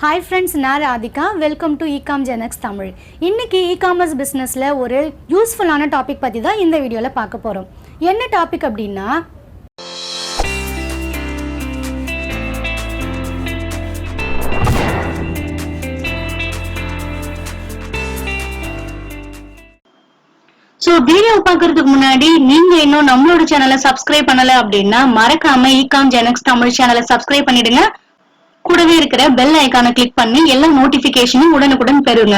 Hi friends, நான் Radhika. Welcome to Ecom Genex Tamil. இன்னைக்கு ecommerce பிஸ்னஸில் ஒரு யூஸ்ஃபுல்லான டாபிக் பற்றி தான் இந்த வீடியோவில் பார்க்க போகிறோம். என்ன டாபிக் அப்படின்னா, வீடியோ பார்க்கறதுக்கு முன்னாடி நீங்க இன்னும் நம்மளோட சேனலை சப்ஸ்கிரைப் பண்ணல அப்படின்னா மறக்காம இகாம் ஜெனக்ஸ் தமிழ் சேனலை சப்ஸ்கிரைப் பண்ணிடுங்க. கூடவே இருக்கிற பெல் ஐகானை கிளிக் பண்ணி எல்லா நோட்டிபிகேஷனும் உடனுக்குடன் பெறுங்க.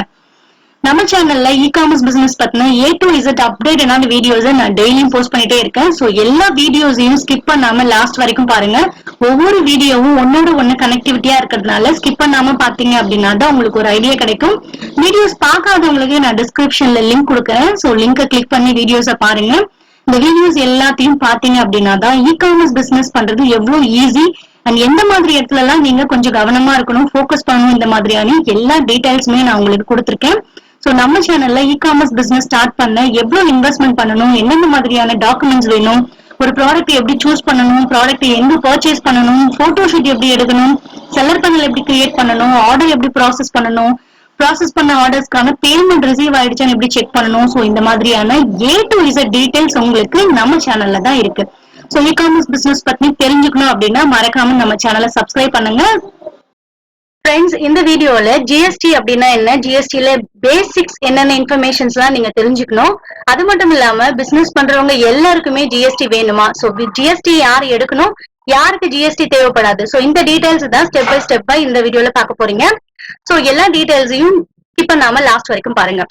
நம்ம சேனல்ல இ-காமர்ஸ் பிசினஸ் பத்தின A to Z அப்டேட்டான வீடியோஸை நான் டெய்லியும் போஸ்ட் பண்ணிட்டே இருக்கேன். ஸோ எல்லா வீடியோஸையும் ஸ்கிப் பண்ணாம லாஸ்ட் வரைக்கும் பாருங்க. ஒவ்வொரு வீடியோவும் ஒன்னோட ஒன்னு கனெக்டிவிட்டியா இருக்கிறதுனால ஸ்கிப் பண்ணாம பாத்தீங்க அப்படின்னா தான் உங்களுக்கு ஒரு ஐடியா கிடைக்கும். வீடியோஸ் பார்க்காதவங்களுக்கு நான் டிஸ்கிரிப்ஷன்ல லிங்க் கொடுக்குறேன். ஸோ லிங்கை கிளிக் பண்ணி வீடியோஸை பாருங்க. இந்த வீடியோஸ் எல்லாத்தையும் பாத்தீங்க அப்படின்னா தான் இ-காமர்ஸ் பிசினஸ் பண்றது எவ்வளவு ஈஸி அண்ட் எந்த மாதிரி இடத்துல எல்லாம் நீங்க கொஞ்சம் கவனமா இருக்கணும், ஃபோக்கஸ் பண்ணணும், இந்த மாதிரியான எல்லா டீடைல்ஸுமே நான் உங்களுக்கு கொடுத்துருக்கேன். சோ நம்ம சேனல்ல இ-காமர்ஸ் பிசினஸ் ஸ்டார்ட் பண்ண எவ்வளவு இன்வெஸ்ட்மெண்ட் பண்ணணும், என்னென்ன மாதிரியான டாக்குமெண்ட்ஸ் வேணும், ஒரு ப்ராடக்ட் எப்படி சூஸ் பண்ணணும், ப்ராடக்ட் எங்க பர்ச்சேஸ் பண்ணணும், போட்டோ ஷூட் எப்படி எடுக்கணும், செல்லர் பேனல் எப்படி கிரியேட் பண்ணணும், ஆர்டர் எப்படி ப்ராசஸ் பண்ணணும், ப்ராசஸ் பண்ண ஆர்டர்ஸ்க்கான பேமெண்ட் ரிசீவ் ஆயிடுச்சான்னு எப்படி செக் பண்ணணும். சோ இந்த மாதிரியான A to Z டீடைல்ஸ் உங்களுக்கு நம்ம சேனல்ல தான் இருக்கு. சோ இ-காமர்ஸ் பிசினஸ் பத்தி தெரிஞ்சுக்கணும் அப்படின்னா மறக்காம நம்ம சேனலை சப்ஸ்கிரைப் பண்ணுங்க. ஃப்ரெண்ட்ஸ், இந்த வீடியோல ஜிஎஸ்டி அப்படின்னா என்ன, ஜிஎஸ்டில பேசிக்ஸ் என்னென்ன இன்ஃபர்மேஷன்ஸ் எல்லாம் நீங்க தெரிஞ்சுக்கணும். அது மட்டும் இல்லாம பிசினஸ் பண்றவங்க எல்லாருக்குமே ஜிஎஸ்டி வேணுமா, சோ ஜிஎஸ்டி யார் எடுக்கணும், யாருக்கு ஜிஎஸ்டி தேவைப்படாது, சோ இந்த டீடைல்ஸ் தான் ஸ்டெப் பை இந்த வீடியோல பார்க்க போறீங்க. சோ எல்லா டீடைல்ஸையும் ஸ்கிப் பண்ணாம லாஸ்ட் வரைக்கும் பாருங்க.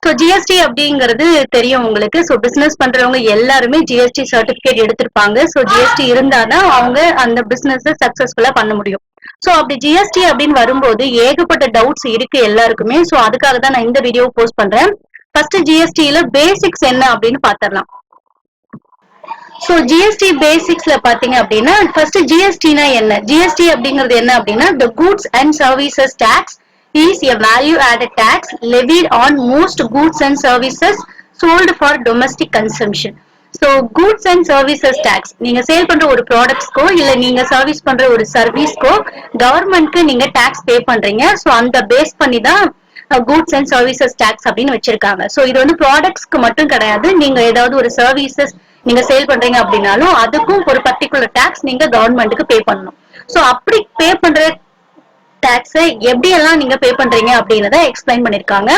சோ ஜிஎஸ்டி அப்படிங்கிறது தெரியும் உங்களுக்கு. சோ பிசினஸ் பண்றவங்க எல்லாருமே ஜிஎஸ்டி சர்டிபிகேட் எடுத்திருப்பாங்க. சோ ஜிஎஸ்டி இருந்தாதான் அவங்க அந்த பிசினஸ் சக்சஸ்ஃபுல்லா பண்ண முடியும். சோ அப்படி ஜிஎஸ்டி அப்படின்னு வரும்போது ஏகப்பட்ட டவுட்ஸ் இருக்கு எல்லாருக்குமே. சோ அதுக்காக தான் நான் இந்த வீடியோ போஸ்ட் பண்றேன். ஃபர்ஸ்ட் ஜிஎஸ்டில பேசிக்ஸ் என்ன அப்படின்னு பாத்திரலாம். சோ ஜிஎஸ்டி பேசிக்ஸ்ல பாத்தீங்க அப்படின்னா ஃபர்ஸ்ட் ஜிஎஸ்டினா என்ன, ஜிஎஸ்டி அப்படிங்கிறது என்ன அப்படின்னா the goods and services tax is a value added tax levied on most goods and services sold for domestic consumption. So goods and services tax, நீங்க sale பண்ற ஒரு ப்ராடக்ட்ஸ்க்கோ இல்ல நீங்க சர்வீஸ் பண்ற ஒரு சர்வீஸ்க்கோ கவர்மெண்ட்க்கு நீங்க டாக்ஸ் பே பண்றீங்க. சோ அந்த பேஸ் பண்ணி தான் கூட்ஸ் அண்ட் சர்வீசஸ் டாக்ஸ் அப்படின்னு வச்சிருக்காங்க. சோ இது வந்து ப்ராடக்ட்ஸ்க்கு மட்டும் கிடையாது, நீங்க ஏதாவது ஒரு சர்வீசஸ் நீங்க சேல் பண்றீங்க அப்படின்னாலும் அதுக்கும் ஒரு பர்டிகுலர் டாக்ஸ் நீங்க கவர்மெண்ட்டுக்கு பே பண்ணணும். சோ அப்படி பே பண்ற டாக்ஸ் எப்படி எல்லாம் நீங்க பே பண்றீங்க அப்படின்றத எக்ஸ்பிளைன் பண்ணிருக்காங்க.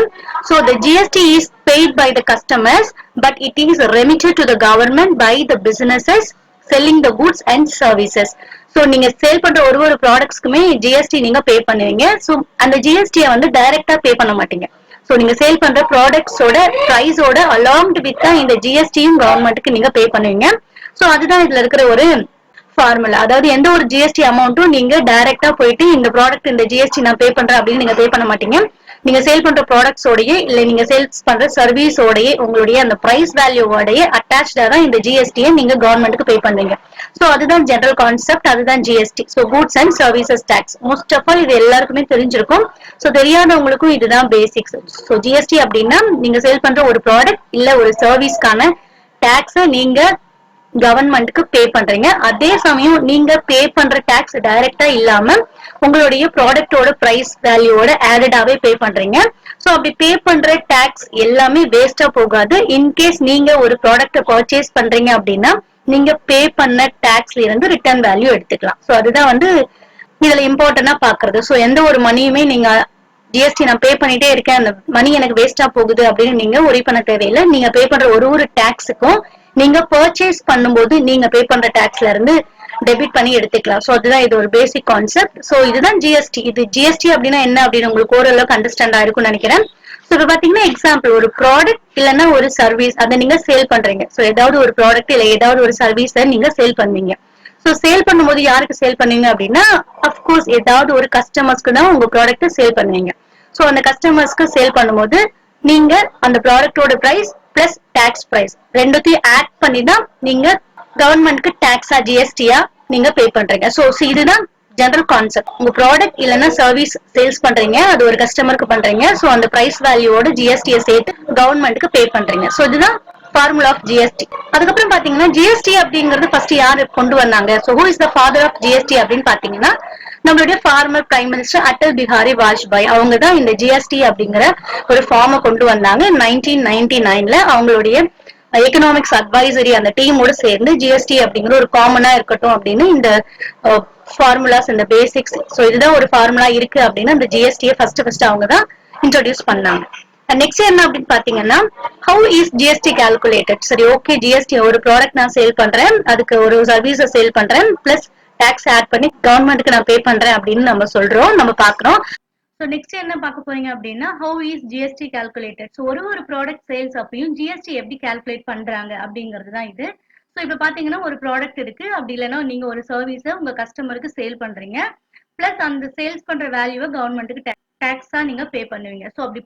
So the GST is paid by the customers but it is remitted to the government by the businesses selling the goods and services. So நீங்க சேல் பண்ற ஒரு ப்ராடக்ட்ஸ்க்குமே ஜிஎஸ்டி நீங்க பே பண்ணுவீங்க. சோ அந்த ஜிஎஸ்டியை வந்து டைரக்டா பே பண்ண மாட்டீங்க. சோ நீங்க சேல் பண்ற ப்ராடக்ட்ஸோட பிரைஸோட அலாங்ட் வித் இந்த ஜிஎஸ்டியும் கவர்மெண்ட்டுக்கு நீங்க பே பண்ணுவீங்க. சோ அதுதான் இதுல இருக்கிற ஒரு ஃபார்முலா. அதாவது எந்த ஒரு ஜிஎஸ்டி அமௌண்ட்டும் நீங்க டைரக்டா போயிட்டு இந்த ப்ராடக்ட் இந்த ஜிஎஸ்டி நான் பே பண்றேன் அப்படின்னு நீங்க பே பண்ண மாட்டீங்க. நீங்க சேல் பண்ற ப்ராடக்ட்ஸோடயே இல்ல நீங்க சேல்ஸ் பண்ற சர்வீஸோடயே உங்களுடைய அந்த பிரைஸ் வேல்யூவோடய அட்டாச்சா தான் இந்த ஜிஎஸ்டியை நீங்க கவர்மெண்ட்டுக்கு பே பண்றீங்க. சோ அதுதான் ஜெனரல் கான்செப்ட், அதுதான் GST. So goods and services tax most of all இது எல்லாருக்குமே தெரிஞ்சிருக்கும். சோ தெரியாதவங்களுக்கும் இதுதான் பேசிக்ஸ். சோ ஜிஎஸ்டி அப்படின்னா நீங்க சேல் பண்ற ஒரு ப்ராடக்ட் இல்ல ஒரு சர்வீஸ்க்கான டாக்ஸை நீங்க கவர்மெண்ட்டுக்கு பே பண்றீங்க. அதே சமயம் நீங்க பே பண்ற டாக்ஸ் டைரக்டா இல்லாம உங்களுடைய ப்ராடக்டோட பிரைஸ் வேல்யூவோட ஆடடாவே பே பண்றீங்க. சோ அப்படி பே பண்ற டாக்ஸ் எல்லாமே வேஸ்டா போகாது. இன்கேஸ் நீங்க ஒரு ப்ராடக்ட பர்ச்சேஸ் பண்றீங்க அப்படின்னா நீங்க பே பண்ண டாக்ஸ்ல இருந்து ரிட்டர்ன் வேல்யூ எடுத்துக்கலாம். சோ அதுதான் வந்து இதுல இம்பார்ட்டன்டா பாக்குறது. சோ எந்த ஒரு மணியுமே நீங்க ஜிஎஸ்டி நான் பே பண்ணிட்டே இருக்கேன், அந்த மணி எனக்கு வேஸ்டா போகுது அப்படின்னு நீங்க ஒரி பண்ண தேவையில்லை. நீங்க பே பண்ற ஒரு டாக்ஸுக்கும் நீங்க பர்ச்சேஸ் பண்ணும்போது நீங்க பே பண்ற டாக்ஸ்ல இருந்து டெபிட் பண்ணி எடுத்துக்கலாம். சோ அதுதான் இது ஒரு பேசிக் கான்செப்ட். சோ இதுதான் ஜிஎஸ்டி. இது ஜிஎஸ்டி அப்படின்னா என்ன அப்படின்னு உங்களுக்கு ஓரளவுக்கு அண்டர்ஸ்டாண்ட் ஆயிருக்கும்னு நினைக்கிறேன். சோ இப்ப பாத்தீங்கன்னா எக்ஸாம்பிள் ஒரு ப்ராடக்ட் இல்லைன்னா ஒரு சர்வீஸ் அதை நீங்க சேல் பண்றீங்க. சோ ஏதாவது ஒரு ப்ராடக்ட் இல்ல ஏதாவது ஒரு சர்வீஸை நீங்க சேல் பண்ணுவீங்க. சோ சேல் பண்ணும்போது யாருக்கு சேல் பண்ணுவீங்க அப்படின்னா அப்கோர்ஸ் ஏதாவது ஒரு கஸ்டமர்ஸ்க்கு தான் உங்க ப்ராடக்ட் சேல் பண்ணுவீங்க. சோ அந்த கஸ்டமர்ஸ்க்கு சேல் பண்ணும்போது நீங்க அந்த ப்ராடக்டோட பிரைஸ் பிளஸ் டாக்ஸ் பிரைஸ் ரெண்டுத்தையும் ஆட் பண்ணி தான் நீங்க கவர்மெண்ட்க்கு டாக்ஸா ஜிஎஸ்டியா நீங்க பே பண்றீங்க. சோ இதுதான் ஜெனரல் கான்செப்ட். உங்க ப்ராடக்ட் இல்லைன்னா சர்வீஸ் சேல்ஸ் பண்றீங்க, அது ஒரு கஸ்டமருக்கு பண்றீங்க. சோ அந்த பிரைஸ் வேல்யூவோட ஜிஎஸ்டியை சேர்த்து கவர்மெண்ட்டுக்கு பே பண்றீங்க. சோ இதுதான் ஃபார்முலா ஆஃப் ஜிஎஸ்டி. அதுக்கப்புறம் பாத்தீங்கன்னா ஜிஎஸ்டி அப்படிங்கிறது ஃபர்ஸ்ட் யாரு கொண்டு வந்தாங்க, so who is the father of GST அப்படின்னு பாத்தீங்கன்னா நம்மளுடைய former prime minister Atal Bihari Vajpayee அவங்க தான் இந்த ஜிஎஸ்டி அப்படிங்கிற ஒரு ஃபார்மை கொண்டு வந்தாங்க 1999ல. அவங்களுடைய எக்கனாமிக்ஸ் அட்வைசரி அந்த டீமோட சேர்ந்து ஜிஎஸ்டி அப்படிங்கிற ஒரு காமனா இருக்கட்டும் அப்படின்னு இந்த ஃபார்முலாஸ் இந்த பேசிக்ஸ், ஸோ இதுதான் ஒரு ஃபார்முலா இருக்கு அப்படின்னு அந்த ஜிஎஸ்டியை ஃபர்ஸ்ட் அவங்க தான் இன்ட்ரோடியூஸ் பண்ணாங்க. நெக்ஸ்ட் என்ன அப்படின்னு பாத்தீங்கன்னா, ஹவு இஸ் ஜிஎஸ்டி கால்குலேட்டட். சரி, ஓகே, ஜிஎஸ்டி ஒரு ப்ராடக்ட் நான் சேல் பண்றேன், அதுக்கு ஒரு சர்வீஸை சேல் பண்றேன், பிளஸ் டாக்ஸ் ஆட் பண்ணி கவர்மெண்ட்டுக்கு நான் பே பண்றேன் அப்படின்னு நம்ம சொல்றோம், நம்ம பாக்குறோம். ஸோ நெக்ஸ்ட் என்ன பார்க்க போறீங்க அப்படின்னா, how is GST calculated. So ஒரு ப்ராடக்ட் சேல்ஸ் அப்பயும் ஜிஎஸ்டி எப்படி கால்குலேட் பண்றாங்க அப்படிங்கிறது தான் இது. ஸோ இப்போ பாத்தீங்கன்னா ஒரு ப்ராடக்ட் இருக்கு, அப்படி இல்லைன்னா நீங்க ஒரு சர்வீஸை உங்க கஸ்டமருக்கு சேல் பண்றீங்க, பிளஸ் அந்த சேல்ஸ் பண்ற வேல்யூவை கவர்மெண்ட்டுக்கு டாக்ஸா நீங்க பே பண்ணுவீங்க. ஸோ அப்படி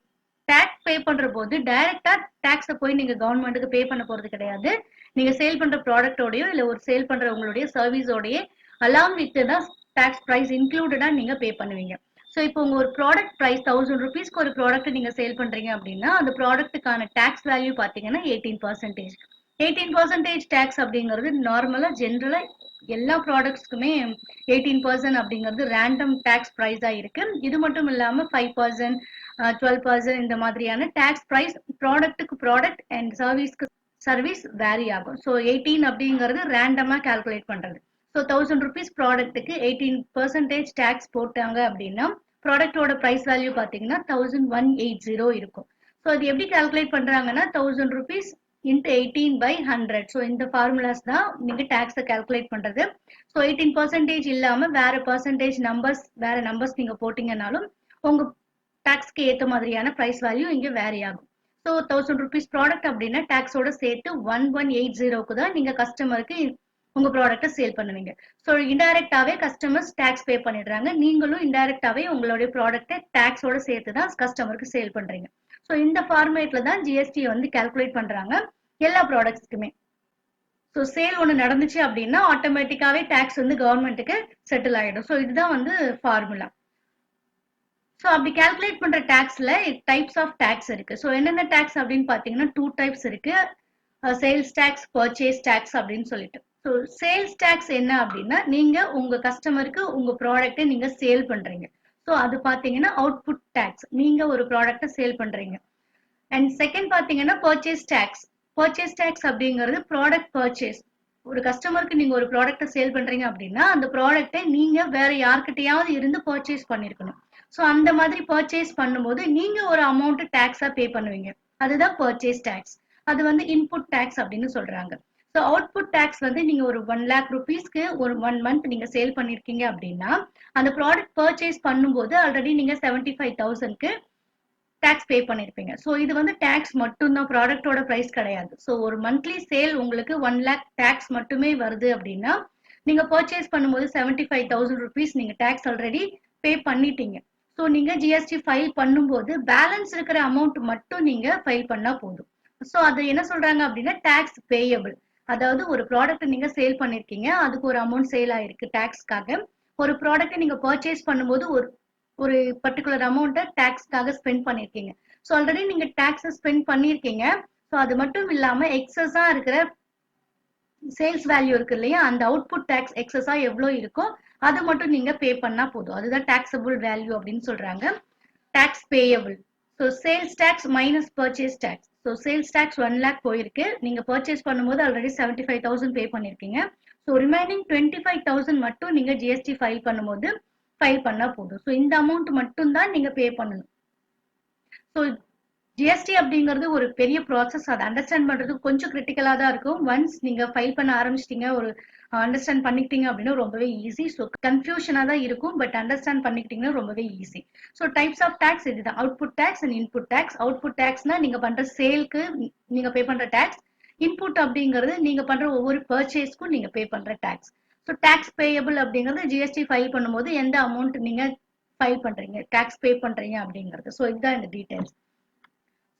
டாக்ஸ் பே பண்ற போது டைரக்டா டாக்ஸை போய் நீங்க கவர்மெண்ட்டுக்கு பே பண்ண போறது கிடையாது. நீங்க சேல் பண்ற ப்ராடக்டோடயோ இல்ல ஒரு சேல் பண்ற உங்களுடைய சர்வீஸோடய அலாங் வித் தான் டாக்ஸ் பிரைஸ் இன்க்ளூடடா நீங்க பே பண்ணுவீங்க. ஸோ இப்போ உங்க ஒரு ப்ராடக்ட் பிரைஸ் 1000 ருபீஸ்க்கு ஒரு ப்ராடக்ட் நீங்க சேல் பண்றீங்க அப்படின்னா அந்த ப்ராடக்ட்டுக்கான டாக்ஸ் வேல்யூ பாத்தீங்கன்னா 18%. 18% டாக்ஸ் அப்படிங்கிறது நார்மலா ஜென்ரலா எல்லா ப்ராடக்ட்ஸ்க்குமே 18% அப்படிங்கிறது ரேண்டம் டாக்ஸ் பிரைஸா இருக்கு. இது மட்டும் இல்லாம 5%, 12% இந்த மாதிரியான டாக்ஸ் பிரைஸ் ப்ராடக்ட்டுக்கு ப்ராடக்ட் அண்ட் சர்வீஸ்க்கு சர்வீஸ் வேரி ஆகும். ஸோ 18 அப்படிங்கிறது ரேண்டமா கால்குலேட் பண்றது. ஸோ 1000 ருபீஸ் ப்ராடக்ட்டுக்கு 18% டாக்ஸ் போட்டாங்க அப்படின்னா ப்ராடக்டோட பிரைஸ் வேல்யூ பாத்தீங்கன்னா 1180 இருக்கும். ஸோ அது எப்படி கால்குலேட் பண்றாங்கன்னா 1000 ருபீஸ் into 18/100. ஸோ இந்த ஃபார்முலாஸ் தான் நீங்க டாக்ஸை கால்குலேட் பண்றது. ஸோ 18% இல்லாம வேற பர்சன்டேஜ் நம்பர்ஸ் வேற நம்பர்ஸ் நீங்க போட்டீங்கன்னாலும் உங்க டாக்ஸ்க்கு ஏத்த மாதிரியான பிரைஸ் வேல்யூ இங்க வேரி ஆகும். ஸோ 1000 ருபீஸ் ப்ராடக்ட் அப்படின்னா டாக்ஸோட சேர்த்து 1180க்கு தான் நீங்க கஸ்டமருக்கு உங்க ப்ராடக்ட்டை சேல் பண்ணுவீங்க. ஸோ இன்டைரக்டாவே கஸ்டமர்ஸ் டாக்ஸ் பே பண்ணிடுறாங்க, நீங்களும் இன்டைரக்டாவே உங்களுடைய ப்ராடக்ட்டை டாக்ஸோட சேர்த்து தான் கஸ்டமருக்கு சேல் பண்றீங்க. ஸோ இந்த ஃபார்மேட்ல தான் ஜிஎஸ்டி வந்து கால்குலேட் பண்றாங்க எல்லா ப்ராடக்ட்ஸ்க்குமே. ஸோ சேல் ஒன்று நடந்துச்சு அப்படின்னா ஆட்டோமேட்டிக்காவே டாக்ஸ் வந்து கவர்மெண்ட்டுக்கு செட்டில் ஆயிடும். ஸோ இதுதான் வந்து ஃபார்முலா. ஸோ அப்படி கால்குலேட் பண்ற டாக்ஸ்ல டைப்ஸ் ஆஃப் டாக்ஸ் இருக்கு. ஸோ என்னென்ன டாக்ஸ் அப்படின்னு பாத்தீங்கன்னா 2 டைப்ஸ் இருக்கு, சேல்ஸ் டாக்ஸ், பர்ச்சேஸ் டாக்ஸ் அப்படின்னு சொல்லிட்டு. ஸோ சேல்ஸ் டாக்ஸ் என்ன அப்படின்னா நீங்க உங்க கஸ்டமருக்கு உங்க ப்ராடக்ட்டை நீங்க சேல் பண்றீங்க. ஸோ அது பாத்தீங்கன்னா அவுட்புட் டாக்ஸ், நீங்க ஒரு ப்ராடக்ட்டை சேல் பண்றீங்க. அண்ட் செகண்ட் பாத்தீங்கன்னா பர்ச்சேஸ் டாக்ஸ். பர்ச்சேஸ் டாக்ஸ் அப்படிங்கிறது ப்ராடக்ட் பர்ச்சேஸ். ஒரு கஸ்டமருக்கு நீங்க ஒரு ப்ராடக்ட்டை சேல் பண்றீங்க அப்படின்னா அந்த ப்ராடக்ட்டை நீங்க வேற யார்கிட்டயாவது இருந்து பர்ச்சேஸ் பண்ணிருக்கணும். ஸோ அந்த மாதிரி பர்ச்சேஸ் பண்ணும்போது நீங்க ஒரு அமௌண்ட் டாக்ஸா பே பண்ணுவீங்க, அதுதான் பர்ச்சேஸ் டாக்ஸ். அது வந்து இன்புட் டாக்ஸ் அப்படின்னு சொல்றாங்க. ஸோ அவுட்புட் டாக்ஸ் வந்து நீங்க ஒரு 1 lakh ருபீஸ்க்கு ஒரு 1 month நீங்க சேல் பண்ணிருக்கீங்க அப்படின்னா அந்த ப்ராடக்ட் பர்ச்சேஸ் பண்ணும்போது ஆல்ரெடி நீங்க 75,000க்கு டாக்ஸ் பே பண்ணிருப்பீங்க. ஸோ இது வந்து டாக்ஸ் மட்டும் தான், ப்ராடக்டோட பிரைஸ் கிடையாது. ஸோ ஒரு மந்த்லி சேல் உங்களுக்கு 1 lakh டாக்ஸ் மட்டுமே வருது அப்படின்னா நீங்க பர்ச்சேஸ் பண்ணும்போது 75,000 ருபீஸ் நீங்க டாக்ஸ் ஆல்ரெடி பே பண்ணிட்டீங்க. ஸோ நீங்க ஜிஎஸ்டி ஃபைல் பண்ணும்போது பேலன்ஸ் இருக்கிற அமௌண்ட் மட்டும் நீங்க ஃபைல் பண்ணா போதும். ஸோ அது என்ன சொல்றாங்க அப்படின்னா டாக்ஸ் பேயபிள். அதாவது ஒரு ப்ராடக்ட் நீங்க சேல் பண்ணிருக்கீங்க, அதுக்கு ஒரு அமௌண்ட் சேல் ஆயிருக்கு டாக்ஸ்க்காக. ஒரு ப்ராடக்ட் நீங்க பர்ச்சேஸ் பண்ணும்போது ஒரு பர்டிகுலர் அமௌண்ட்டை டாக்ஸ்க்காக ஸ்பெண்ட் பண்ணிருக்கீங்க. ஸோ ஆல்ரெடி நீங்க டாக்ஸ் ஸ்பெண்ட் பண்ணிருக்கீங்க. ஸோ அது மட்டும் இல்லாம எக்ஸஸா இருக்கிற சேல்ஸ் வேல்யூ இருக்கு இல்லையா, அந்த அவுட்புட் டாக்ஸ் எக்ஸஸா எவ்வளவு இருக்கோ அது மட்டும் நீங்க பே பண்ணா போதும். அதுதான் டாக்ஸபிள் வேல்யூ அப்படின்னு சொல்றாங்க, tax payable. So sales tax minus purchase tax. So sales tax 1 lakh போயிருக்கு, நீங்க பர்ச்சேஸ் பண்ணும்போது ஆல்ரெடி 75,000 பே பண்ணிருக்கீங்க. ஸோ ரிமைனிங் 25,000 மட்டும் நீங்க ஜிஎஸ்டி ஃபைல் பண்ணும்போது ஃபைல் பண்ணா போதும். ஸோ இந்த அமௌண்ட் மட்டும் தான் நீங்க பே பண்ணணும். ஸோ ஜிஎஸ்டி அப்படிங்கிறது ஒரு பெரிய ப்ராசஸ், அதை அண்டர்ஸ்டாண்ட் பண்றதுக்கு கொஞ்சம் கிரிட்டிக்கலா தான் இருக்கும். ஒன்ஸ் நீங்க ஃபைல் பண்ண ஆரம்பிச்சிட்டீங்க, ஒரு அண்டர்ஸ்டாண்ட் பண்ணிக்கிட்டீங்க அப்படின்னா ரொம்பவே ஈஸி. ஸோ கன்ஃபியூஷனா தான் இருக்கும், பட் அண்டர்ஸ்டாண்ட் பண்ணிக்கிட்டீங்கன்னா ரொம்பவே easy. So types of tax இதுதான், output tax and input tax. Output டாக்ஸ்னா நீங்க பண்ற சேல்க்கு நீங்க பே பண்ற டாக்ஸ். இன்புட் அப்படிங்கிறது நீங்க பண்ற ஒவ்வொரு பர்ச்சேஸ்க்கும் நீங்க பே பண்ற டாக்ஸ். ஸோ டாக்ஸ் பேயபிள் அப்படிங்கிறது ஜிஎஸ்டி ஃபைல் பண்ணும்போது எந்த அமௌண்ட் நீங்க ஃபைல் பண்றீங்க, டாக்ஸ் பே பண்றீங்க அப்படிங்கிறது. ஸோ இதுதான் இந்த டீடைல்ஸ்.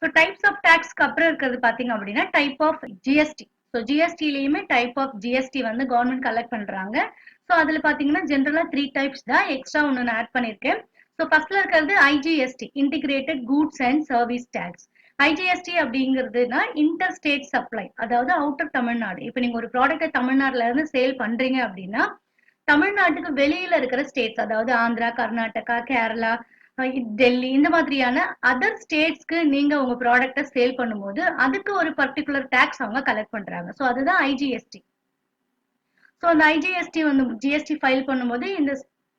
ஸோ டைப்ஸ் ஆஃப் டாக்ஸ்க்கு அப்புறம் இருக்கிறது பாத்தீங்க அப்படின்னா டைப் ஆஃப் ஜிஎஸ்டி. ஸோ ஜிஎஸ்டிலையுமே டைப் ஆஃப் ஜிஎஸ்டி வந்து கவர்மெண்ட் கலெக்ட் பண்றாங்க. ஸோ அதுல பாத்தீங்கன்னா ஜென்ரலா 3 டைப்ஸ் தான், எக்ஸ்ட்ரா ஒன்று நான் ஆட் பண்ணிருக்கேன். ஸோ ஃபர்ஸ்ட்ல இருக்கிறது IGST, integrated goods and service tax. IGST அப்படிங்கிறதுனா இன்டர் ஸ்டேட் சப்ளை, அதாவது அவுட்டர் தமிழ்நாடு. இப்போ நீங்க ஒரு ப்ராடக்ட்டை தமிழ்நாடுல இருந்து சேல் பண்றீங்க அப்படின்னா தமிழ்நாட்டுக்கு வெளியில இருக்கிற ஸ்டேட்ஸ், அதாவது ஆந்திரா, கர்நாடகா, கேரளா, டெல்லி இந்த மாதிரியான அதர் ஸ்டேட்ஸ்க்கு நீங்க உங்க ப்ராடக்ட்ட சேல் பண்ணும்போது அதுக்கு ஒரு பர்டிகுலர் டாக்ஸ் அவங்க கலெக்ட் பண்றாங்க. சோ அதுதான் ஐஜிஎஸ்டி. சோ அந்த ஐஜிஎஸ்டி வந்து ஜிஎஸ்டி ஃபைல் பண்ணும்போது இந்த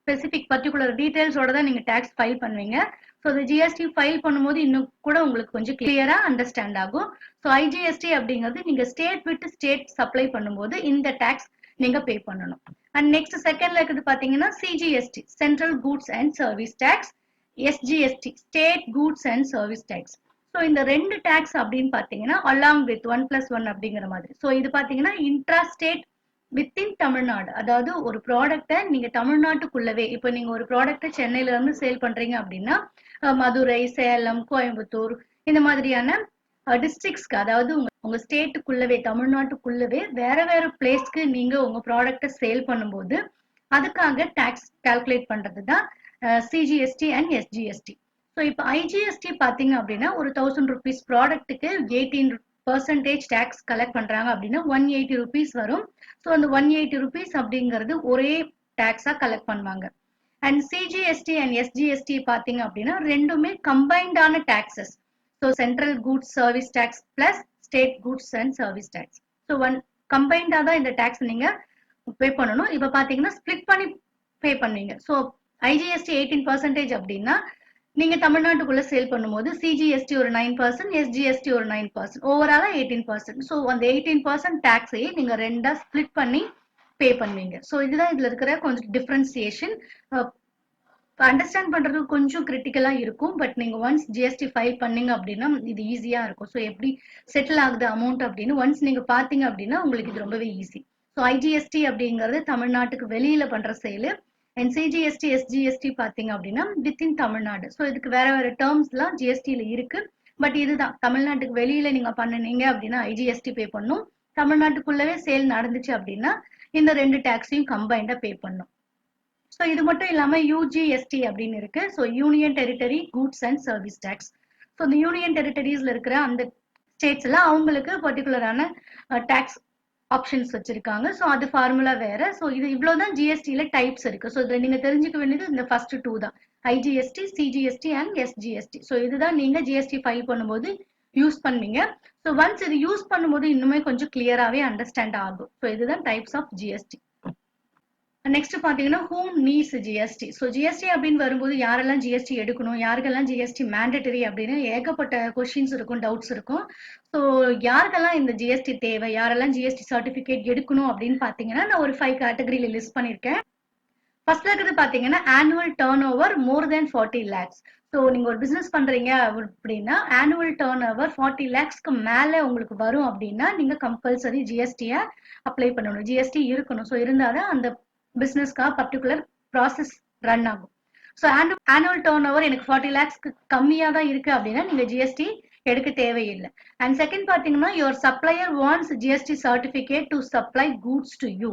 ஸ்பெசிபிக் பர்டிகுலர் டீடைல்ஸோட தான் நீங்க டாக்ஸ் ஃபைல் பண்ணுவீங்க. ஸோ இந்த ஜிஎஸ்டி ஃபைல் பண்ணும்போது இன்னும் கூட உங்களுக்கு கொஞ்சம் கிளியரா அண்டர்ஸ்டாண்ட் ஆகும். ஸோ ஐஜிஎஸ்டி அப்படிங்கிறது நீங்க ஸ்டேட் விட்டு ஸ்டேட் சப்ளை பண்ணும்போது இந்த டாக்ஸ் நீங்க பே பண்ணணும். அண்ட் நெக்ஸ்ட் செகண்ட்ல இருக்கிறது பாத்தீங்கன்னா CGST, central goods and service tax, SGST, state goods and service tax. So இந்த ரெண்டு டாக்ஸ் அப்படின்னு பாத்தீங்கன்னா அலாங் வித் 1+1 அப்படிங்கிற மாதிரி. ஸோ இது பாத்தீங்கன்னா இன்ட்ரா ஸ்டேட் வித்தின் தமிழ்நாடு, அதாவது ஒரு ப்ராடக்ட்டை நீங்க தமிழ்நாட்டுக்குள்ளவே, இப்போ நீங்க ஒரு ப்ராடக்ட்டை சென்னையில இருந்து சேல் பண்றீங்க அப்படின்னா மதுரை, சேலம், கோயம்புத்தூர் இந்த மாதிரியான டிஸ்ட்ரிக்ட்ஸ்க்கு, அதாவது உங்க ஸ்டேட்டுக்குள்ளவே தமிழ்நாட்டுக்குள்ளவே வேற வேற பிளேஸ்க்கு நீங்க உங்க ப்ராடக்ட்டை சேல் பண்ணும்போது அதுக்காக டாக்ஸ் கால்குலேட் பண்றது தான் சிஜிஎஸ்டி அண்ட் எஸ்ஜிஎஸ்டி. ஸோ இப்போ ஐஜிஎஸ்டி பாத்தீங்க அப்படின்னா ஒரு 1000 rupees ப்ராடக்ட்டுக்கு 18% டாக்ஸ் கலெக்ட் பண்றாங்க அப்படின்னா 180 rupees வரும். ஸோ அந்த 180 rupees அப்படிங்கிறது ஒரே டாக்ஸா கலெக்ட் பண்ணுவாங்க. அண்ட் சிஜிஎஸ்டி அண்ட் எஸ்ஜிஎஸ்டி பாத்தீங்க அப்படின்னா ரெண்டுமே கம்பைன்டான taxes. So central goods service tax plus state goods and service tax. So கம்பைண்டா தான் இந்த டாக்ஸ் நீங்க பே பண்ணணும். இப்ப பாத்தீங்கன்னா ஸ்பிளிட் பண்ணி பே பண்ணுவீங்க. ஸோ ஐஜிஎஸ்டி 18% அப்படின்னா நீங்க தமிழ்நாட்டுக்குள்ள சேல் பண்ணும்போது சிஜிஎஸ்டி ஒரு 9%, எஸ்ஜிஎஸ்டி ஒரு 9%, ஓவராலா 18%. ஸோ அந்த 18% டாக்ஸையே நீங்க ரெண்டா ஸ்பிளிட் பண்ணி பே பண்ணுவீங்க. ஸோ இதுதான் இதுல இருக்கிற கொஞ்சம் டிஃபரன்சியேஷன். அண்டர்ஸ்டாண்ட் பண்றது கொஞ்சம் கிரிட்டிக்கலா இருக்கும். பட் நீங்க ஒன்ஸ் ஜிஎஸ்டி ஃபைல் பண்ணீங்க அப்படின்னா இது ஈஸியா இருக்கும். ஸோ எப்படி செட்டில் ஆகுது அமௌண்ட் அப்படின்னு ஒன்ஸ் நீங்க பாத்தீங்க அப்படின்னா உங்களுக்கு இது ரொம்பவே ஈஸி. ஸோ ஐஜிஎஸ்டி அப்படிங்கிறது தமிழ்நாட்டுக்கு வெளியில பண்ற சேலு. அண்ட் சிஜிஎஸ்டி எஸ்ஜிஎஸ்டி பாத்தீங்க அப்படின்னா வித்தின் தமிழ்நாடு. ஸோ இதுக்கு வேற வேற டேர்ம்ஸ் எல்லாம் ஜிஎஸ்டியில இருக்கு. பட் இதுதான் தமிழ்நாட்டுக்கு வெளியில நீங்க பண்ணுனீங்க அப்படின்னா ஐஜிஎஸ்டி பே பண்ணும். தமிழ்நாட்டுக்குள்ளவே சேல் நடந்துச்சு அப்படின்னா இந்த ரெண்டு டாக்ஸையும் கம்பைண்டா பே பண்ணும். ஸோ இது மட்டும் இல்லாம யூஜிஎஸ்டி அப்படின்னு இருக்கு. So union territory goods and service tax. So இந்த யூனியன் டெரிட்டரிஸ்ல இருக்கிற அந்த ஸ்டேட்ஸ் எல்லாம் அவங்களுக்கு பர்டிகுலரான டாக்ஸ் ஆப்ஷன்ஸ் வச்சிருக்காங்க. ஸோ அது ஃபார்முலா வேற. ஸோ இது இவ்வளவுதான் ஜிஎஸ்டியில டைப்ஸ் இருக்கு. ஸோ இதை நீங்க தெரிஞ்சுக்க வேண்டியது இந்த ஃபர்ஸ்ட் 2 தான், IGST, CGST and SGST. So இதுதான் நீங்க ஜிஎஸ்டி ஃபைல் பண்ணும்போது யூஸ் பண்ணுவீங்க. ஸோ ஒன்ஸ் இது யூஸ் பண்ணும்போது இன்னுமே கொஞ்சம் கிளியராகவே அண்டர்ஸ்டாண்ட் ஆகும். ஸோ இதுதான் டைப்ஸ் ஆஃப் ஜிஎஸ்டி. நெக்ஸ்ட் பாத்தீங்கன்னா ஹூம் நீட்ஸ் ஜிஎஸ்டி. ஸோ ஜிஎஸ்டி அப்படின்னு வரும்போது யாரெல்லாம் ஜிஎஸ்டி எடுக்கணும், யாருக்கெல்லாம் ஜிஎஸ்டி மேண்டட்டரி அப்படின்னு ஏகப்பட்ட கொஸ்டின்ஸ் இருக்கும், டவுட்ஸ் இருக்கும். ஸோ யாருக்கெல்லாம் இந்த ஜிஎஸ்டி தேவை, யாரெல்லாம் ஜிஎஸ்டி சர்டிபிகேட் எடுக்கணும் அப்படின்னு பாத்தீங்கன்னா நான் ஒரு 5 கேட்டகரியில லிஸ்ட் பண்ணிருக்கேன். ஃபர்ஸ்ட்ல இருக்கிறது பாத்தீங்கன்னா ஆனுவல் டர்ன் ஓவர் மோர் தென் 40 lakhs. ஸோ நீங்க ஒரு பிசினஸ் பண்றீங்க அப்படின்னா ஆனுவல் டர்ன் ஓவர் 40 lakhsக்கு மேல உங்களுக்கு வரும் அப்படின்னா நீங்க கம்பல்சரி ஜிஎஸ்டியை அப்ளை பண்ணணும், ஜிஎஸ்டி இருக்கணும். ஸோ இருந்தாதான் அந்த பிசினஸ்க்கா பர்டிகுலர் ப்ராசஸ் ரன் ஆகும். ஸோ ஆனுவல் டர்ன் ஓவர் எனக்கு 40 lakhsக்கு கம்மியா தான் இருக்கு அப்படின்னா நீங்க ஜிஎஸ்டி எடுக்க தேவையில்லை. அண்ட் செகண்ட் பாத்தீங்கன்னா your supplier wants GST certificate to supply goods to you.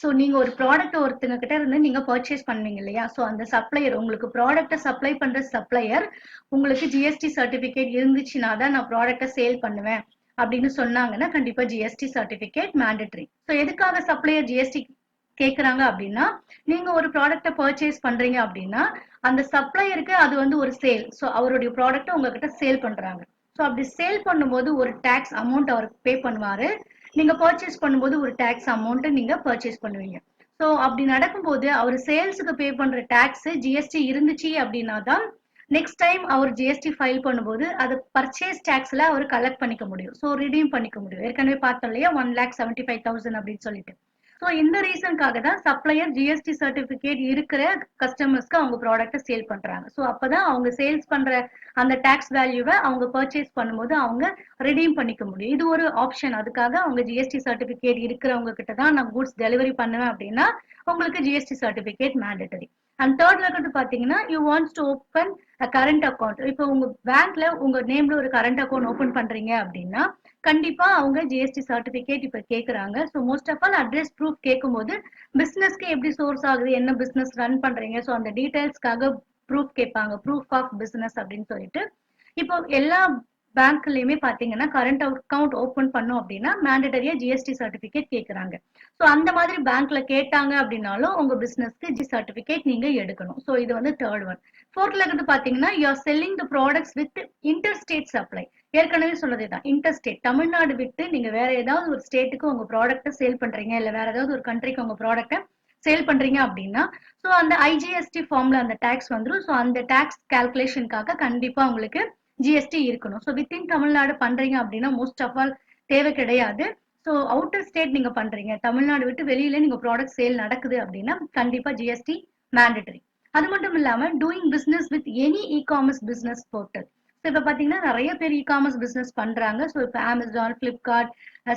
So நீங்க ஒரு ப்ராடக்ட் ஒருத்தங்க கிட்ட இருந்து நீங்க பர்ச்சேஸ் பண்ணுவீங்க இல்லையா. ஸோ அந்த சப்ளையர் உங்களுக்கு ப்ராடக்ட்டை சப்ளை பண்ற சப்ளையர் உங்களுக்கு ஜிஎஸ்டி சர்டிபிகேட் இருந்துச்சுன்னா தான் நான் ப்ராடக்ட்டை சேல் பண்ணுவேன் அப்படின்னு சொன்னாங்கன்னா கண்டிப்பா ஜிஎஸ்டி சர்டிபிகேட் மேண்டட்டரி. ஸோ எதுக்காக சப்ளையர் ஜிஎஸ்டி கேக்குறாங்க அப்படின்னா நீங்க ஒரு ப்ராடக்ட்டை பர்ச்சேஸ் பண்றீங்க அப்படின்னா அந்த சப்ளையருக்கு அது வந்து ஒரு சேல். ஸோ அவருடைய ப்ராடக்ட்டை உங்ககிட்ட சேல் பண்றாங்க. ஸோ அப்படி சேல் பண்ணும்போது ஒரு டாக்ஸ் அமௌண்ட் அவருக்கு பே பண்ணுவாரு. நீங்க பர்ச்சேஸ் பண்ணும்போது ஒரு டாக்ஸ் அமௌண்ட் நீங்க பர்ச்சேஸ் பண்ணுவீங்க. ஸோ அப்படி நடக்கும்போது அவர் சேல்ஸுக்கு பே பண்ற டாக்ஸ் ஜிஎஸ்டி இருந்துச்சு அப்படின்னா தான் நெக்ஸ்ட் டைம் அவர் ஜிஎஸ்டி ஃபைல் பண்ணும்போது அது பர்ச்சேஸ் டாக்ஸ்ல அவர் கலெக்ட் பண்ணிக்க முடியும். ஸோ ரிடீம் பண்ணிக்க முடியும். ஏற்கனவே பார்த்தோம் இல்லையா 1,75,000 அப்படின்னு சொல்லிட்டு. ஸோ இந்த ரீசனுக்காக தான் சப்ளையர் ஜிஎஸ்டி சர்டிபிகேட் இருக்கிற கஸ்டமர்ஸ்க்கு அவங்க ப்ராடக்ட்டை சேல் பண்றாங்க. ஸோ அப்பதான் அவங்க சேல்ஸ் பண்ற அந்த டாக்ஸ் வேல்யூவை அவங்க பர்ச்சேஸ் பண்ணும்போது அவங்க ரிடீம் பண்ணிக்க முடியும். இது ஒரு ஆப்ஷன். அதுக்காக அவங்க ஜிஎஸ்டி சர்டிபிகேட் இருக்கிறவங்க கிட்ட தான் நான் கூட்ஸ் டெலிவரி பண்ணுவேன் அப்படின்னா உங்களுக்கு ஜிஎஸ்டி சர்டிபிகேட் மேண்டட்டரி. அண்ட் தேர்ட்ல இருக்கிறது பாத்தீங்கன்னா you wants to open current account. இப்போ உங்க பேங்க்ல உங்க நேம்ல ஒரு கரண்ட் அக்கௌண்ட் ஓபன் பண்றீங்க அப்படின்னா கண்டிப்பா அவங்க ஜிஎஸ்டி சர்டிபிகேட் இப்ப கேக்குறாங்க. So most of all address proof கேட்கும்போது பிசினஸ்க்கு எப்படி சோர்ஸ் ஆகுது, என்ன பிசினஸ் ரன் பண்றீங்க, ஸோ அந்த டீடைல்ஸ்க்காக ப்ரூஃப் கேட்பாங்க, ப்ரூஃப் ஆஃப் பிசினஸ் அப்படின்னு சொல்லிட்டு. இப்போ எல்லா பேங்க்லயுமே பாத்தீங்கன்னா கரண்ட் அக்கவுண்ட் ஓபன் பண்ணோம் அப்படின்னா மேண்டட்டரியா ஜிஎஸ்டி சர்டிபிகேட் கேக்குறாங்க. சோ அந்த மாதிரி பேங்க்ல கேட்டாங்க அப்படின்னாலும் உங்க பிசினஸ்க்கு ஜி சர்டிபிகேட் நீங்க எடுக்கணும். சோ இது வந்து தேர்ட் ஒன். ஃபோர்த்ல இருக்கிறது பாத்தீங்கன்னா you are selling the products with interstate supply. ஏற்கனவே சொன்னதே தான், இன்டர்ஸ்டேட் தமிழ்நாடு விட்டு நீங்க வேற ஏதாவது ஒரு ஸ்டேட்டுக்கு உங்க ப்ராடக்ட்டை சேல் பண்றீங்க, இல்ல வேற ஏதாவது ஒரு கண்ட்ரிக்கு உங்க ப்ராடக்ட்டை சேல் பண்றீங்க அப்படின்னா சோ அந்த ஐஜிஎஸ்டி ஃபார்ம்ல அந்த டாக்ஸ் வந்துரும். சோ அந்த டாக்ஸ் கால்குலேஷனுக்காக கண்டிப்பா உங்களுக்கு ஜிஎஸ்டி இருக்கணும். ஸோ வித்தின் தமிழ்நாடு பண்றீங்க அப்படின்னா மோஸ்ட் ஆஃப் ஆல் தேவை கிடையாது. ஸோ அவுட்டர் ஸ்டேட் நீங்க பண்றீங்க, தமிழ்நாடு விட்டு வெளியில நீங்க ப்ராடக்ட் சேல் நடக்குது அப்படின்னா கண்டிப்பா ஜிஎஸ்டி மேண்டட்டரி. அது மட்டும் இல்லாம doing business with any e commerce business portal. So இப்போ பாத்தீங்கன்னா நிறைய பேர் இ காமர்ஸ் பிசினஸ் பண்றாங்க. ஸோ இப்போ அமேசான், பிளிப்கார்ட்,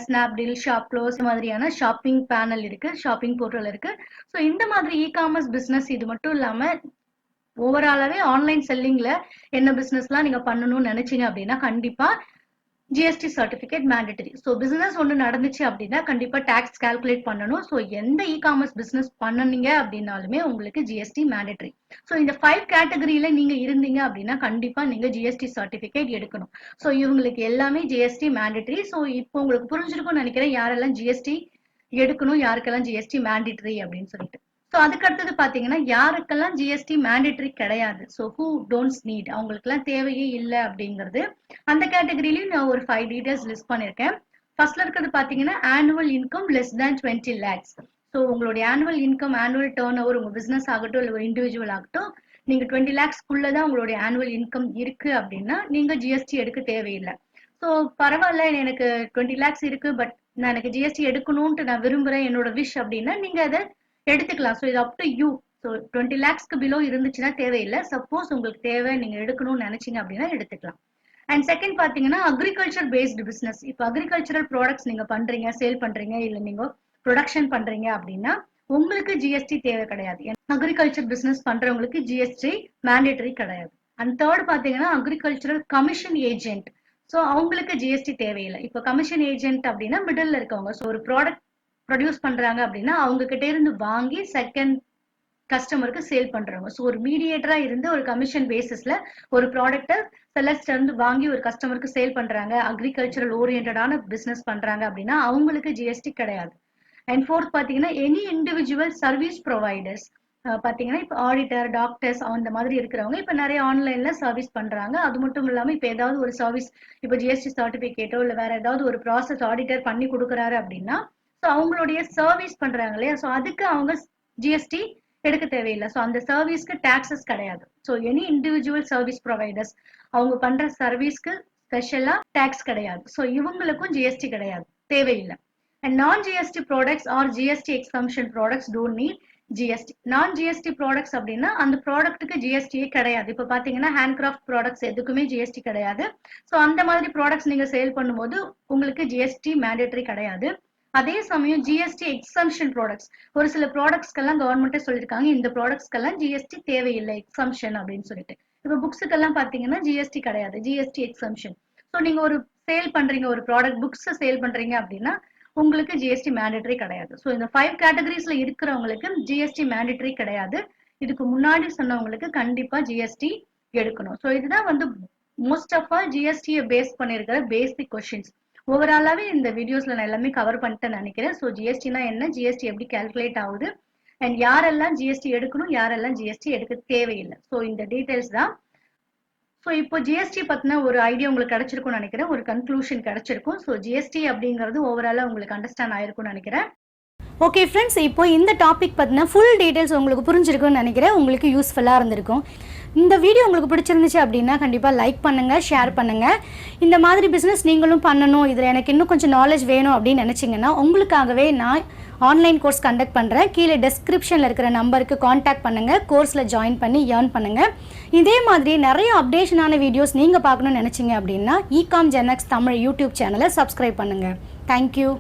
ஸ்னாப்டீல், ஷாப்க்ளோஸ் மாதிரியான ஷாப்பிங் பேனல் இருக்கு, ஷாப்பிங் போர்ட்டல் இருக்கு. ஸோ இந்த மாதிரி இ காமர்ஸ் பிசினஸ் இது மட்டும் இல்லாம ஓவராலாவே ஆன்லைன் செல்லிங்ல என்ன பிசினஸ்லாம் நீங்க பண்ணணும்னு நினைச்சீங்க அப்படின்னா கண்டிப்பா GST certificate mandatory. So business ஒன்று நடந்துச்சு அப்படின்னா கண்டிப்பா டாக்ஸ் கால்குலேட் பண்ணணும். ஸோ எந்த இ காமர்ஸ் பிசினஸ் பண்ணீங்க அப்படின்னாலுமே உங்களுக்கு ஜிஎஸ்டி மேண்டட்டரி. ஸோ இந்த 5 கேட்டகரியில நீங்க இருந்தீங்க அப்படின்னா கண்டிப்பா நீங்க ஜிஎஸ்டி சர்டிபிகேட் எடுக்கணும். ஸோ இவங்களுக்கு எல்லாமே ஜிஎஸ்டி மேண்டட்டரி. ஸோ இப்போ உங்களுக்கு புரிஞ்சிருக்கும்னு நினைக்கிறேன் யாரெல்லாம் ஜிஎஸ்டி எடுக்கணும், யாருக்கெல்லாம் ஜிஎஸ்டி மேண்டட்டரி அப்படின்னு சொல்லிட்டு. ஸோ அதுக்கு அடுத்தது பாத்தீங்கன்னா யாருக்கெல்லாம் ஜிஎஸ்டி மேண்டட்டரி கிடையாது, ஸோ ஹூ டோன்ட்ஸ் நீட், அவங்களுக்குலாம் தேவையே இல்லை அப்படிங்கிறது. அந்த கேட்டகரியிலையும் நான் ஒரு 5 டீடைல்ஸ் லிஸ்ட் பண்ணியிருக்கேன். ஃபர்ஸ்ட்ல இருக்கிறது பாத்தீங்கன்னா annual income less than 20 lakhs. So உங்களுடைய annual income, annual turnover, உங்க பிசினஸ் ஆகட்டும் இல்லை ஒரு இண்டிவிஜுவல் ஆகட்டும், நீங்க 20 lakhs தான் உங்களுடைய ஆனுவல் இன்கம் இருக்கு அப்படின்னா நீங்க ஜிஎஸ்டி எடுக்க தேவையில்லை. ஸோ பரவாயில்ல எனக்கு 20 lakhs இருக்கு பட் நான் எனக்கு ஜிஎஸ்டி எடுக்கணும்ட்டு நான் விரும்புறேன், என்னோட விஷ் அப்படின்னா நீங்க அதை எடுத்துக்கலாம். ஸோ இது அப் டு யூ. ஸோ 20 lakhsக்கு பிலோ இருந்துச்சுன்னா தேவையில்லை. சப்போஸ் உங்களுக்கு தேவை, நீங்க எடுக்கணும்னு நினைச்சீங்க அப்படின்னா எடுத்துக்கலாம். அண்ட் செகண்ட் பாத்தீங்கன்னா அக்ரிகல்ச்சர் பேஸ்டு பிசினஸ். இப்போ அக்ரிகல்ச்சரல் ப்ராடக்ட்ஸ் நீங்க பண்றீங்க, சேல் பண்றீங்க, இல்ல நீங்க ப்ரொடக்ஷன் பண்றீங்க அப்படின்னா உங்களுக்கு ஜிஎஸ்டி தேவை கிடையாது. அக்ரிகல்ச்சர் பிசினஸ் பண்றவங்களுக்கு ஜிஎஸ்டி மேண்டேட்டரி கிடையாது. அண்ட் தேர்ட் பாத்தீங்கன்னா அக்ரிகல்ச்சரல் கமிஷன் ஏஜென்ட். ஸோ அவங்களுக்கு ஜிஎஸ்டி தேவையில்லை. இப்போ கமிஷன் ஏஜென்ட் அப்படின்னா மிடில் இருக்கவங்க. ஸோ ஒரு ப்ராடக்ட் ப்ரொடியூஸ் பண்றாங்க அப்படின்னா அவங்க கிட்ட இருந்து வாங்கி செகண்ட் கஸ்டமருக்கு சேல் பண்றவங்க. ஸோ ஒரு மீடியேட்டரா இருந்து ஒரு கமிஷன் பேசிஸ்ல ஒரு ப்ராடக்ட்டை செல்லர்ஸ்ல இருந்து வாங்கி ஒரு கஸ்டமருக்கு சேல் பண்றாங்க, அக்ரிகல்ச்சரல் ஓரியன்டான பிசினஸ் பண்றாங்க அப்படின்னா அவங்களுக்கு ஜிஎஸ்டி கிடையாது. அண்ட் ஃபோர்த் பாத்தீங்கன்னா எனி இண்டிவிஜுவல் சர்வீஸ் ப்ரொவைடர்ஸ். பாத்தீங்கன்னா இப்போ ஆடிட்டர், டாக்டர்ஸ் அந்த மாதிரி இருக்கிறவங்க இப்போ நிறைய ஆன்லைன்ல சர்வீஸ் பண்றாங்க. அது மட்டும் இல்லாம இப்போ ஏதாவது ஒரு சர்வீஸ், இப்போ ஜிஎஸ்டி சர்டிபிகேட்டோ இல்லை வேற ஏதாவது ஒரு ப்ராசஸ் ஆடிட்டர் பண்ணி கொடுக்குறாரு அப்படின்னா ஸோ அவங்களுடைய சர்வீஸ் பண்றாங்க இல்லையா, ஸோ அதுக்கு அவங்க ஜிஎஸ்டி எடுக்க தேவையில்லை. ஸோ அந்த சர்வீஸ்க்கு டாக்ஸஸ் கிடையாது. So any individual service providers அவங்க பண்ற சர்வீஸ்க்கு ஸ்பெஷலா டாக்ஸ் கிடையாது. ஸோ இவங்களுக்கும் ஜிஎஸ்டி கிடையாது, தேவையில்லை. And non GST products or GST exemption products don't need GST. Non GST products அப்படின்னா அந்த ப்ராடக்ட்டுக்கு ஜிஎஸ்டியே கிடையாது. இப்போ பாத்தீங்கன்னா ஹேண்ட் கிராஃப்ட் ப்ராடக்ட்ஸ் எதுக்குமே ஜிஎஸ்டி கிடையாது. ஸோ அந்த மாதிரி ப்ராடக்ட்ஸ் நீங்க சேல் பண்ணும்போது உங்களுக்கு ஜிஎஸ்டி மேண்டேட்டரி கிடையாது. அதே சமயம் ஜிஎஸ்டி எக்ஸம்ஷன் ப்ராடக்ட்ஸ், ஒரு சில ப்ராடக்ட்ஸ்க்கெல்லாம் கவர்மெண்ட்டே சொல்லியிருக்காங்க இந்த ப்ராடக்ட்ஸ்க்கெல்லாம் ஜிஎஸ்டி தேவையில்லை, எக்ஸம்ஷன் அப்படின்னு சொல்லிட்டு. இப்போ புக்ஸுக்கெல்லாம் பாத்தீங்கன்னா ஜிஎஸ்டி கிடையாது, ஜிஎஸ்டி எக்ஸம்ஷன். ஸோ நீங்க ஒரு சேல் பண்றீங்க, ஒரு ப்ராடக்ட் புக்ஸ் சேல் பண்றீங்க அப்படின்னா உங்களுக்கு ஜிஎஸ்டி மேண்டேட்டரி கிடையாது. ஸோ இந்த 5 கேட்டகரிஸ்ல இருக்கிறவங்களுக்கு ஜிஎஸ்டி மேண்டேட்டரி கிடையாது. இதுக்கு முன்னாடி சொன்னவங்களுக்கு கண்டிப்பா ஜிஎஸ்டி எடுக்கணும். ஸோ இதுதான் வந்து மோஸ்ட் ஆஃப் ஆல் ஜிஎஸ்டியை பேஸ் பண்ணிருக்கிற பேசிக் கொஸ்டின்ஸ். ஓவராலாவே இந்த வீடியோஸ்ல நான் எல்லாமே கவர் பண்ணிட்டேன்னு நினைக்கிறேன். ஸோ ஜிஎஸ்டினா என்ன, ஜிஎஸ்டி எப்படி கால்குலேட் ஆகுது, அண்ட் யாரெல்லாம் ஜிஎஸ்டி எடுக்கணும், யாரெல்லாம் ஜிஎஸ்டி எடுக்க தேவையில்லை. ஸோ இந்த டீடைல்ஸ் தான். ஸோ இப்போ ஜிஎஸ்டி பத்தின ஒரு ஐடியா உங்களுக்கு கிடைச்சிருக்கும்னு நினைக்கிறேன், ஒரு கன்க்ளூஷன் கிடைச்சிருக்கும். ஸோ ஜிஎஸ்டி அப்படிங்கிறது ஓவராலா உங்களுக்கு அண்டர்ஸ்டாண்ட் ஆயிருக்கும்னு நினைக்கிறேன். ஓகே ஃப்ரெண்ட்ஸ், இப்போ இந்த டாபிக் பற்றின ஃபுல் டீட்டெயில்ஸ் உங்களுக்கு புரிஞ்சிருக்கும்னு நினைக்கிறேன், உங்களுக்கு யூஸ்ஃபுல்லாக இருந்திருக்கும். இந்த வீடியோ உங்களுக்கு பிடிச்சிருந்துச்சு அப்படின்னா கண்டிப்பாக லைக் பண்ணுங்கள், ஷேர் பண்ணுங்கள். இந்த மாதிரி பிஸ்னஸ் நீங்களும் பண்ணணும், இதில் எனக்கு இன்னும் கொஞ்சம் நாலேஜ் வேணும் அப்படின்னு நினச்சிங்கன்னா உங்களுக்காகவே நான் ஆன்லைன் கோர்ஸ் கண்டக்ட் பண்ணுறேன். கீழே டெஸ்கிரிப்ஷனில் இருக்கிற நம்பருக்கு காண்டாக்ட் பண்ணுங்கள், கோர்ஸில் ஜாயின் பண்ணி ஏர்ன் பண்ணுங்கள். இதே மாதிரி நிறைய அப்டேஷனான வீடியோஸ் நீங்கள் பார்க்கணும்னு நினச்சிங்க அப்படின்னா இகாம் ஜெனக்ஸ் தமிழ் யூடியூப் சேனலை சப்ஸ்கிரைப் பண்ணுங்கள். தேங்க்யூ.